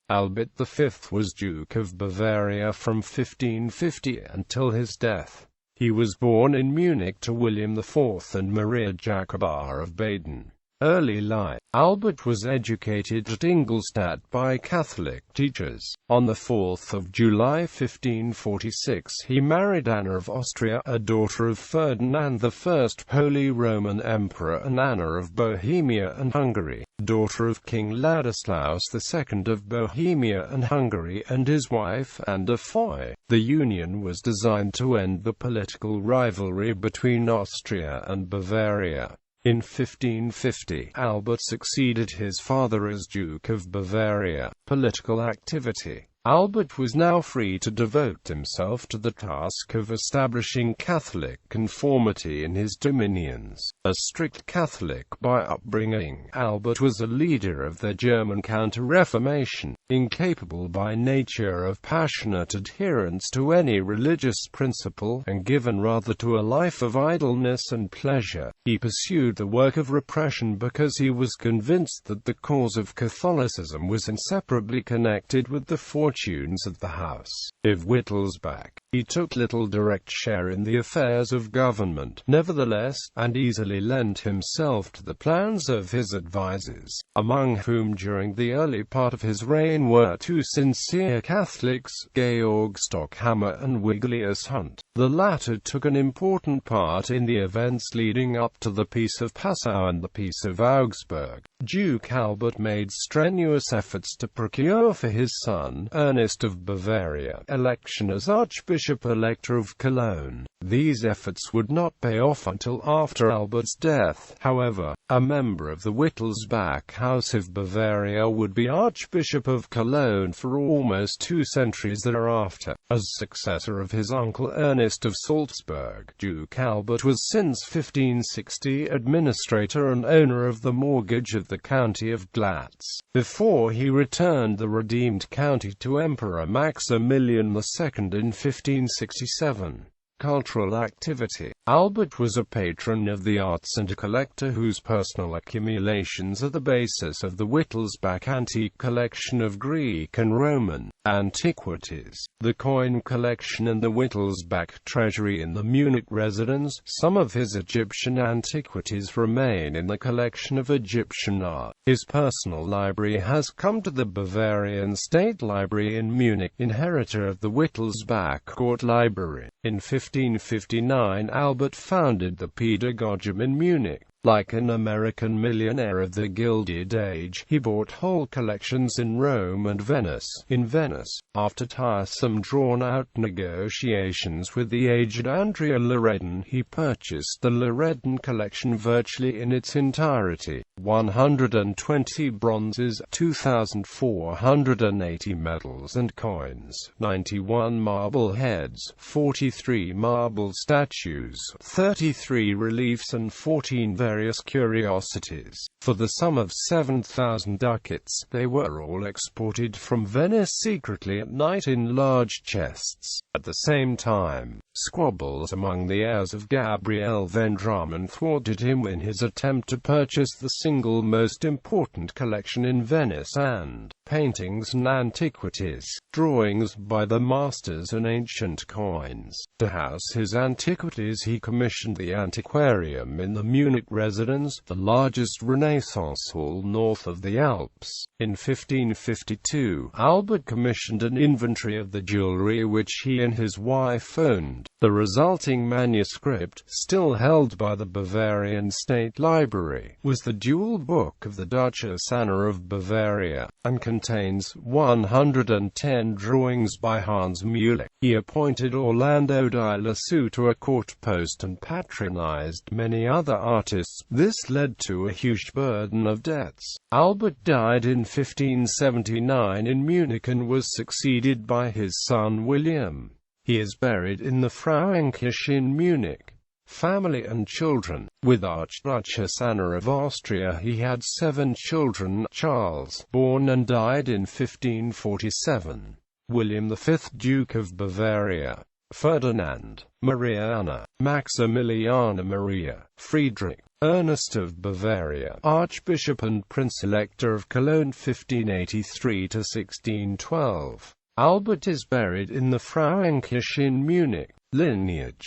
Albert V was Duke of Bavaria from 1550 until his death. He was born in Munich to William IV and Maria Jacobäa of Baden. Early life. Albert was educated at Ingolstadt by Catholic teachers. On 4 July 1546 he married Anna of Austria, a daughter of Ferdinand I, Holy Roman Emperor, and Anna of Bohemia and Hungary, daughter of King Ladislaus II of Bohemia and Hungary, and his wife Anne of Foy. The union was designed to end the political rivalry between Austria and Bavaria. In 1550, Albert succeeded his father as Duke of Bavaria. Political activity. Albert was now free to devote himself to the task of establishing Catholic conformity in his dominions. A strict Catholic by upbringing, Albert was a leader of the German Counter-Reformation, incapable by nature of passionate adherence to any religious principle, and given rather to a life of idleness and pleasure. He pursued the work of repression because he was convinced that the cause of Catholicism was inseparably connected with the fortunes of the House of Wittelsbach. He took little direct share in the affairs of government, nevertheless, and easily lent himself to the plans of his advisers, among whom during the early part of his reign were two sincere Catholics, Georg Stockhammer and Wigelius Hunt. The latter took an important part in the events leading up to the Peace of Passau and the Peace of Augsburg. Duke Albert made strenuous efforts to procure for his son, Ernest of Bavaria, election as Archbishop-Elector of Cologne. These efforts would not pay off until after Albert's death. However, a member of the Wittelsbach House of Bavaria would be Archbishop of Cologne for almost 2 centuries thereafter. As successor of his uncle Ernest of Salzburg, Duke Albert was since 1560 administrator and owner of the mortgage of the county of Glatz, before he returned the redeemed county to Emperor Maximilian II in 1567. Cultural activity. Albert was a patron of the arts and a collector whose personal accumulations are the basis of the Wittelsbach antique collection of Greek and Roman antiquities, the coin collection and the Wittelsbach treasury in the Munich residence. Some of his Egyptian antiquities remain in the collection of Egyptian art. His personal library has come to the Bavarian State Library in Munich, inheritor of the Wittelsbach Court Library. In 1559, Albert founded the Pädagogium in Munich. Like an American millionaire of the Gilded Age, he bought whole collections in Rome and Venice. In Venice, after tiresome drawn-out negotiations with the aged Andrea Loredin, he purchased the Loredin collection virtually in its entirety. 120 bronzes, 2,480 medals and coins, 91 marble heads, 43 marble statues, 33 reliefs and 14 various curiosities. For the sum of 7,000 ducats, they were all exported from Venice secretly at night in large chests. At the same time, squabbles among the heirs of Gabriel Vendramin thwarted him in his attempt to purchase the single most important collection in Venice, and paintings and antiquities, drawings by the masters and ancient coins. To house his antiquities he commissioned the antiquarium in the Munich residence, the largest Renaissance hall north of the Alps. In 1552, Albert commissioned an inventory of the jewelry which he and his wife owned. The resulting manuscript, still held by the Bavarian State Library, was the dual book of the Duchess Anna of Bavaria, and contains 110 drawings by Hans Mielich. He appointed Orlando di Lasso to a court post and patronized many other artists. This led to a huge burden of debts. Albert died in 1579 in Munich and was succeeded by his son William. He is buried in the Frauenkirche in Munich. Family and children. With Archduchess Anna of Austria he had 7 children: Charles, born and died in 1547, William V, Duke of Bavaria, Ferdinand, Maria Anna, Maximiliana Maria, Friedrich, Ernest of Bavaria, Archbishop and Prince-Elector of Cologne 1583–1612. Albert is buried in the Frauenkirche in Munich. Lineage.